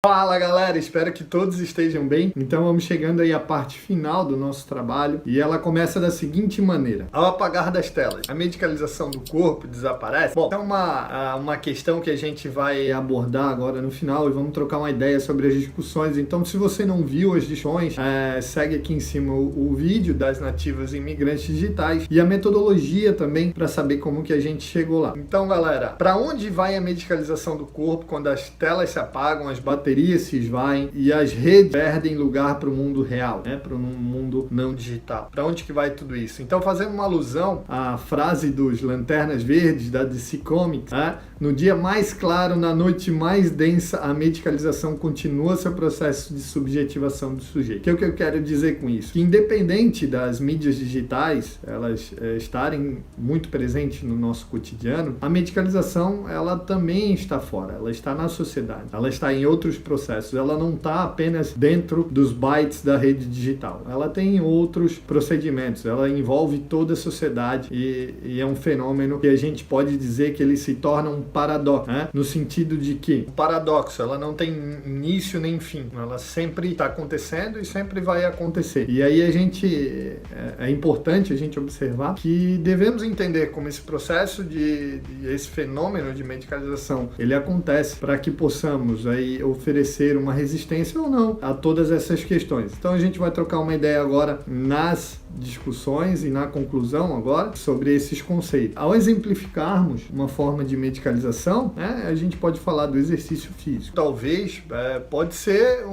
Fala galera, espero que todos estejam bem. Então vamos chegando aí à parte final do nosso trabalho e ela começa da seguinte maneira: ao apagar das telas, a medicalização do corpo desaparece? Bom, é uma questão que a gente vai abordar agora no final e vamos trocar uma ideia sobre as discussões. Então, se você não viu as discussões, segue aqui em cima o vídeo das nativas imigrantes digitais e a metodologia também para saber como que a gente chegou lá. Então galera, para onde vai a medicalização do corpo quando as telas se apagam, as baterias se esvaem e as redes perdem lugar para o mundo real, para um mundo não digital? Para onde que vai tudo isso? Então, fazendo uma alusão à frase dos Lanternas Verdes da DC Comics, no dia mais claro, na noite mais densa, a medicalização continua seu processo de subjetivação do sujeito. O que eu quero dizer com isso? Que independente das mídias digitais, elas estarem muito presentes no nosso cotidiano, a medicalização, ela também está fora, ela está na sociedade, ela está em outros processos, ela não está apenas dentro dos bytes da rede digital, ela tem outros procedimentos, ela envolve toda a sociedade e é um fenômeno que a gente pode dizer que ele se torna um paradoxo, no sentido de que o paradoxo, ela não tem início nem fim, ela sempre está acontecendo e sempre vai acontecer. E aí é importante a gente observar que devemos entender como esse processo esse fenômeno de medicalização, ele acontece para que possamos aí oferecer uma resistência ou não a todas essas questões. Então a gente vai trocar uma ideia agora nas discussões e na conclusão agora sobre esses conceitos. Ao exemplificarmos uma forma de medicalização, a gente pode falar do exercício físico. Talvez pode ser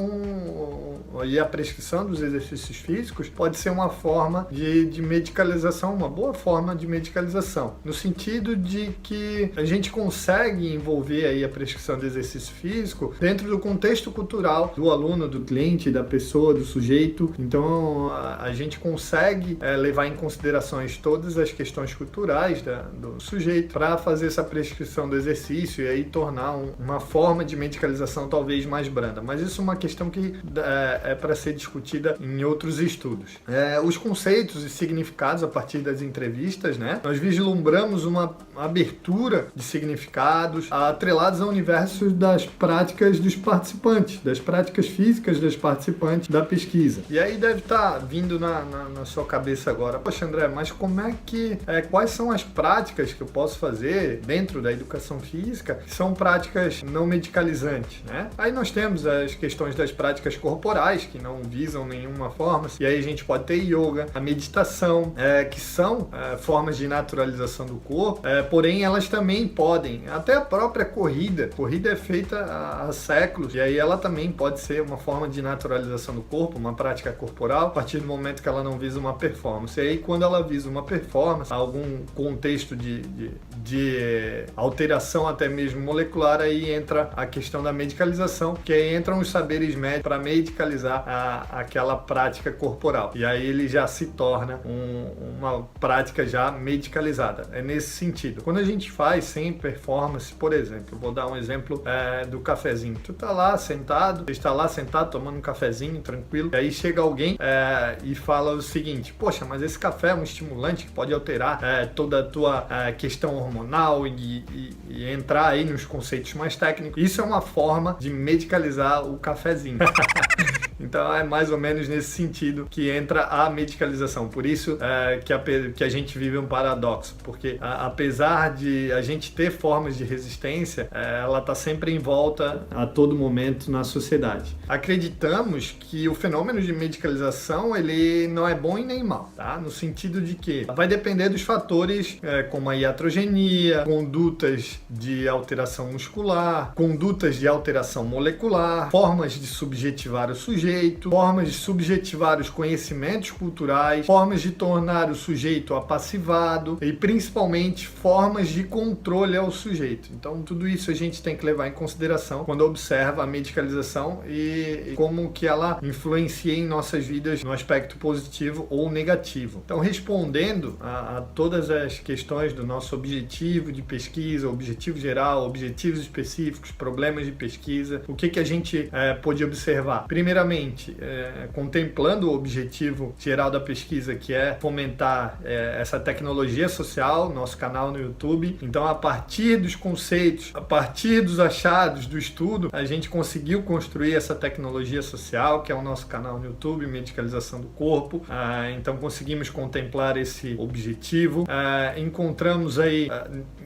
e a prescrição dos exercícios físicos pode ser uma forma de medicalização, uma boa forma de medicalização, no sentido de que a gente consegue envolver aí a prescrição de exercício físico dentro do contexto cultural do aluno, do cliente, da pessoa, do sujeito. Então a gente consegue levar em considerações todas as questões culturais do sujeito para fazer essa prescrição do exercício e aí tornar uma forma de medicalização talvez mais branda. Mas isso é uma questão que é para ser discutida em outros estudos. Os conceitos e significados a partir das entrevistas, nós vislumbramos uma abertura de significados atrelados ao universo das práticas dos participantes, das práticas físicas dos participantes da pesquisa. E aí deve estar vindo na sua cabeça agora: poxa André, mas como é que quais são as práticas que eu posso fazer dentro da educação física que são práticas não medicalizantes, Aí nós temos as questões das práticas corporais que não visam nenhuma forma, e aí a gente pode ter yoga, a meditação, que são formas de naturalização do corpo, porém elas também podem, até a própria corrida é feita há séculos, e aí ela também pode ser uma forma de naturalização do corpo, uma prática corporal, a partir do momento que ela não visa uma performance. E aí quando ela visa uma performance, algum contexto de alteração até mesmo molecular, aí entra a questão da medicalização, que aí entram os saberes médicos para medicalizar aquela prática corporal. E aí ele já se torna uma prática já medicalizada. É nesse sentido. Quando a gente faz sem performance, por exemplo, eu vou dar um exemplo do cafezinho. Tu tá lá sentado, está lá sentado tomando um cafezinho tranquilo, e aí chega alguém e fala o seguinte: poxa, mas esse café é um estimulante que pode alterar toda a tua questão hormonal e entrar aí nos conceitos mais técnicos. Isso é uma forma de medicalizar o cafezinho. Então é mais ou menos nesse sentido que entra a medicalização. Por isso que a gente vive um paradoxo, porque apesar de a gente ter formas de resistência, ela está sempre em volta a todo momento na sociedade. Acreditamos que o fenômeno de medicalização ele não é bom e nem mal, no sentido de que vai depender dos fatores como a iatrogenia, condutas de alteração muscular, condutas de alteração molecular, formas de subjetivar o sujeito, formas de subjetivar os conhecimentos culturais, formas de tornar o sujeito apassivado e principalmente formas de controle ao sujeito. Então tudo isso a gente tem que levar em consideração quando observa a medicalização e como que ela influencia em nossas vidas no aspecto positivo ou negativo. Então, respondendo a todas as questões do nosso objetivo de pesquisa, objetivo geral, objetivos específicos, problemas de pesquisa, o que a gente pôde observar? Primeiramente, obviamente, contemplando o objetivo geral da pesquisa, que é fomentar essa tecnologia social, nosso canal no YouTube. Então, a partir dos conceitos, a partir dos achados do estudo, a gente conseguiu construir essa tecnologia social, que é o nosso canal no YouTube, Medicalização do Corpo. Então, conseguimos contemplar esse objetivo. Encontramos aí,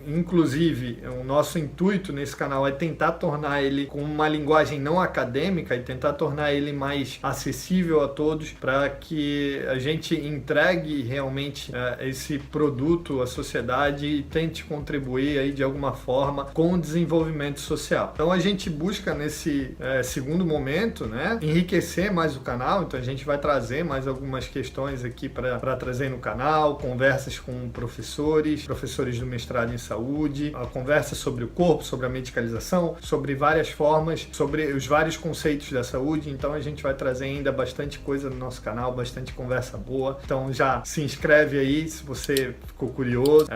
inclusive, o nosso intuito nesse canal é tentar tornar ele com uma linguagem não acadêmica e tentar tornar ele mais acessível a todos, para que a gente entregue realmente esse produto à sociedade e tente contribuir aí de alguma forma com o desenvolvimento social. Então a gente busca nesse segundo momento, né, enriquecer mais o canal. Então a gente vai trazer mais algumas questões aqui para trazer no canal, conversas com professores do mestrado em saúde, a conversa sobre o corpo, sobre a medicalização, sobre várias formas, sobre os vários conceitos da saúde. Então a gente vai trazer ainda bastante coisa no nosso canal, bastante conversa boa. Então já se inscreve aí se você ficou curioso,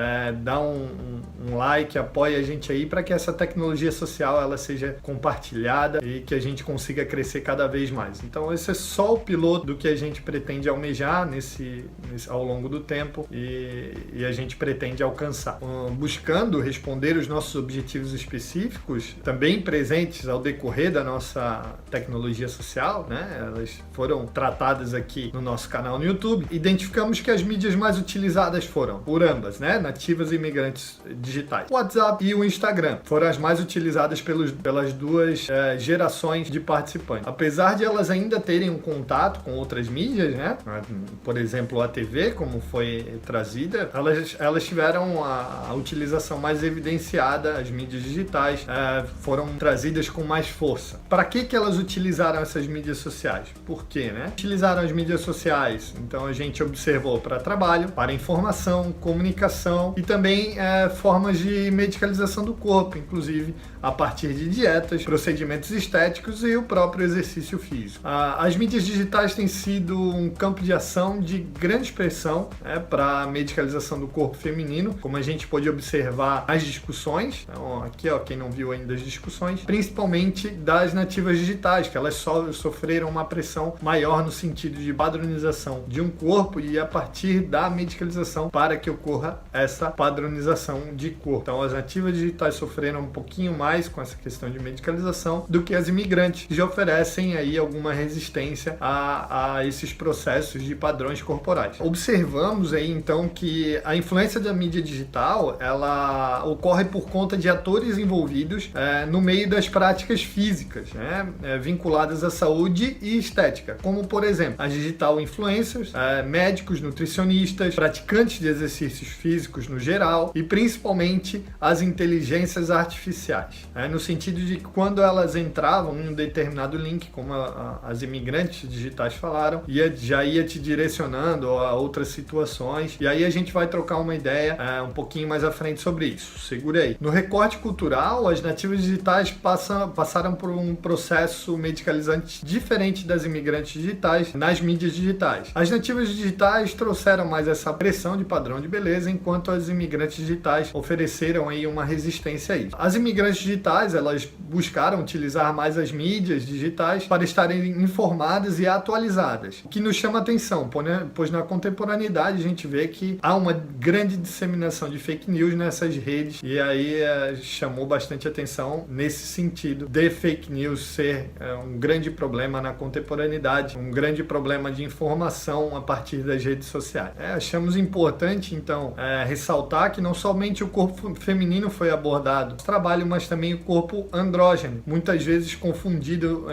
dá um like, apoia a gente aí para que essa tecnologia social ela seja compartilhada e que a gente consiga crescer cada vez mais. Então esse é só o piloto do que a gente pretende almejar ao longo do tempo e a gente pretende alcançar. Buscando responder os nossos objetivos específicos, também presentes ao decorrer da nossa tecnologia social, né? Elas foram tratadas aqui no nosso canal no YouTube. Identificamos que as mídias mais utilizadas foram, por ambas, né, nativas e imigrantes digitais, o WhatsApp e o Instagram foram as mais utilizadas pelas duas gerações de participantes. Apesar de elas ainda terem um contato com outras mídias, né, por exemplo a TV, como foi trazida, elas tiveram a utilização mais evidenciada. As mídias digitais foram trazidas com mais força. Para que elas utilizaram essas mídias sociais? Por quê, né? Utilizaram as mídias sociais, então a gente observou para trabalho, para informação, comunicação e também formas de medicalização do corpo, inclusive a partir de dietas, procedimentos estéticos e o próprio exercício físico. As mídias digitais têm sido um campo de ação de grande expressão para a medicalização do corpo feminino, como a gente pôde observar as discussões. Então, aqui, quem não viu ainda as discussões, principalmente das nativas digitais, que elas sofreram uma pressão maior no sentido de padronização de um corpo e a partir da medicalização para que ocorra essa padronização de corpo. Então, as nativas digitais sofreram um pouquinho mais com essa questão de medicalização do que as imigrantes, que já oferecem aí alguma resistência a esses processos de padrões corporais. Observamos aí, então, que a influência da mídia digital, ela ocorre por conta de atores envolvidos no meio das práticas físicas, né, vinculadas à saúde e estética, como, por exemplo, as digital influencers, médicos, nutricionistas, praticantes de exercícios físicos no geral e principalmente as inteligências artificiais, no sentido de que quando elas entravam em um determinado link, como as imigrantes digitais falaram, já ia te direcionando a outras situações, e aí a gente vai trocar uma ideia um pouquinho mais à frente sobre isso. Segura aí. No recorte cultural, as nativas digitais passaram por um processo medicalizante diferente das imigrantes digitais nas mídias digitais. As nativas digitais trouxeram mais essa pressão de padrão de beleza, enquanto as imigrantes digitais ofereceram aí uma resistência a isso. As imigrantes digitais, elas buscaram utilizar mais as mídias digitais para estarem informadas e atualizadas, o que nos chama atenção, pois na contemporaneidade a gente vê que há uma grande disseminação de fake news nessas redes, e aí chamou bastante atenção nesse sentido de fake news ser um grande problema na contemporaneidade, um grande problema de informação a partir das redes sociais. Achamos importante, então, ressaltar que não somente o corpo feminino foi abordado no trabalho, mas também o corpo andrógeno, muitas vezes confundido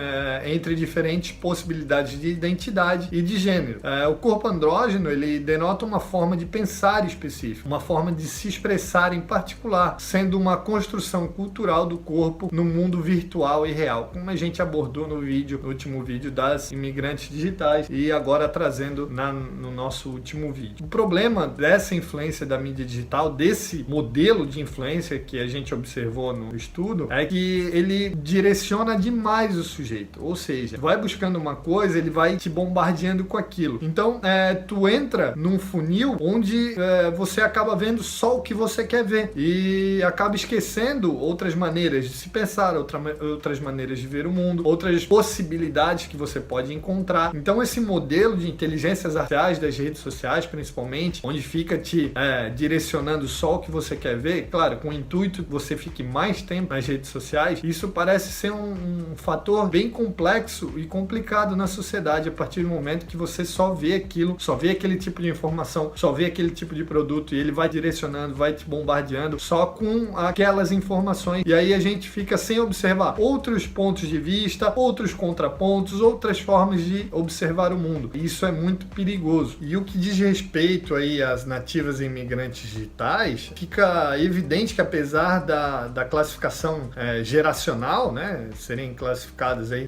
entre diferentes possibilidades de identidade e de gênero. O corpo andrógeno, ele denota uma forma de pensar específica, uma forma de se expressar em particular, sendo uma construção cultural do corpo no mundo virtual e real, como a gente abordou no último vídeo das imigrantes digitais e agora trazendo no nosso último vídeo. O problema dessa influência da mídia digital, desse modelo de influência que a gente observou no estudo, é que ele direciona demais o sujeito, ou seja, vai buscando uma coisa, ele vai te bombardeando com aquilo. Então, tu entra num funil onde você acaba vendo só o que você quer quer ver e acaba esquecendo outras maneiras de se pensar, outras maneiras de ver o mundo, outras possibilidades que você pode encontrar. Então esse modelo de inteligências artificiais das redes sociais, principalmente, onde fica te direcionando só o que você quer ver, claro, com o intuito que você fique mais tempo nas redes sociais, isso parece ser um fator bem complexo e complicado na sociedade a partir do momento que você só vê aquilo, só vê aquele tipo de informação, só vê aquele tipo de produto e ele vai direcionando, vai te bombardeando só com aquelas informações, e aí a gente fica sem observar outros pontos de vista, outros contrapontos, outras formas de observar o mundo. E isso é muito perigoso. E o que diz respeito aí às nativas e imigrantes digitais, fica evidente que apesar da classificação geracional, né, serem classificadas aí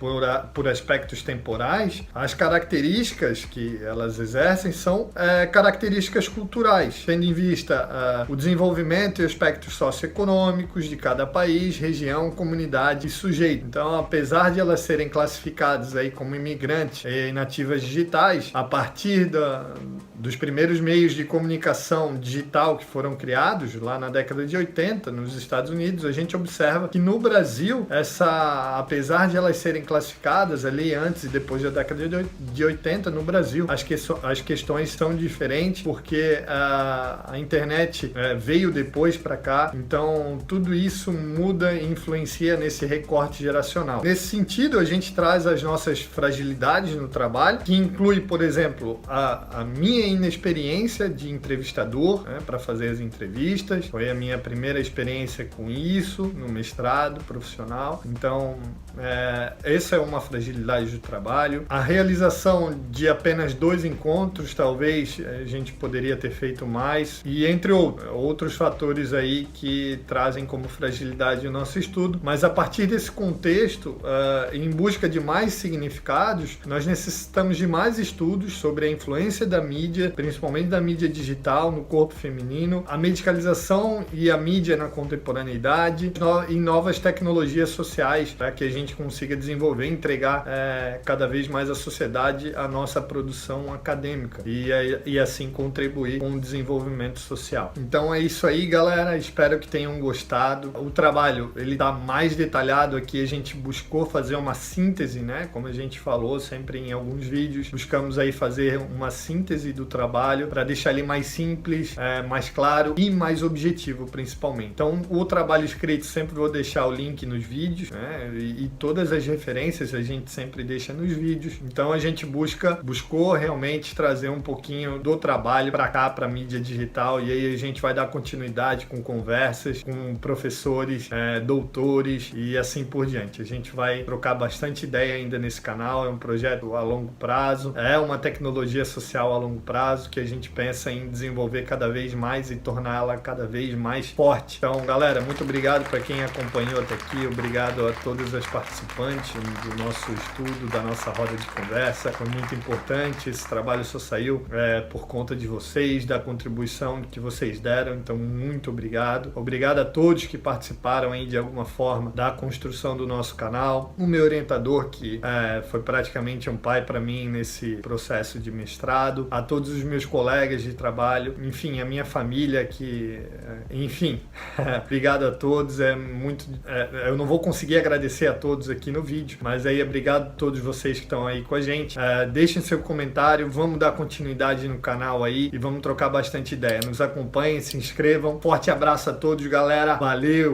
por aspectos temporais, as características que elas exercem são características culturais, tendo em vista o desenvolvimento e aspectos socioeconômicos de cada país, região, comunidade e sujeito. Então, apesar de elas serem classificadas aí como imigrantes e nativas digitais, a partir dos primeiros meios de comunicação digital que foram criados lá na década de 80 nos Estados Unidos, a gente observa que no Brasil, apesar de elas serem classificadas ali antes e depois da década de 80, no Brasil as questões são diferentes porque a internet veio depois para cá, então tudo isso muda e influencia nesse recorte geracional. Nesse sentido, a gente traz as nossas fragilidades no trabalho, que inclui, por exemplo, a minha inexperiência de entrevistador, para fazer as entrevistas. Foi a minha primeira experiência com isso no mestrado profissional. Então, essa é uma fragilidade do trabalho. A realização de apenas 2 encontros, talvez a gente poderia ter feito mais, e entre outros fatores aí que trazem como fragilidade o nosso estudo. Mas a partir desse contexto, em busca de mais significados, nós necessitamos de mais estudos sobre a influência da mídia, principalmente da mídia digital, no corpo feminino, a medicalização e a mídia na contemporaneidade e novas tecnologias sociais para que a gente consiga desenvolver e entregar cada vez mais à sociedade a nossa produção acadêmica e assim contribuir com o desenvolvimento social. Então é isso aí, galera. Espero que tenham gostado. O trabalho, ele tá mais detalhado aqui. A gente buscou fazer uma síntese, né? Como a gente falou sempre em alguns vídeos, buscamos aí fazer uma síntese do trabalho para deixar ele mais simples, mais claro e mais objetivo, principalmente. Então, o trabalho escrito, sempre vou deixar o link nos vídeos, né? E todas as referências a gente sempre deixa nos vídeos. Então, a gente buscou realmente trazer um pouquinho do trabalho para cá, para mídia digital, e aí a gente vai dar continuidade com conversas com professores, doutores e assim por diante. A gente vai trocar bastante ideia ainda nesse canal. É um projeto a longo prazo, é uma tecnologia social a longo prazo que a gente pensa em desenvolver cada vez mais e torná-la cada vez mais forte. Então, galera, muito obrigado para quem acompanhou até aqui, obrigado a todas as participantes do nosso estudo, da nossa roda de conversa. Foi muito importante, esse trabalho só saiu por conta de vocês, da contribuição que vocês deram, então muito obrigado. Obrigado a todos que participaram aí de alguma forma da construção do nosso canal. O meu orientador, que foi praticamente um pai para mim nesse processo de mestrado, a todos os meus colegas de trabalho, enfim, a minha família enfim, obrigado a todos. Eu não vou conseguir agradecer a todos aqui no vídeo, mas aí obrigado a todos vocês que estão aí com a gente. Deixem seu comentário, vamos dar continuidade no canal aí e vamos trocar bastante ideia. Nos acompanhem, se inscrevam. Forte abraço a todos, galera. Valeu!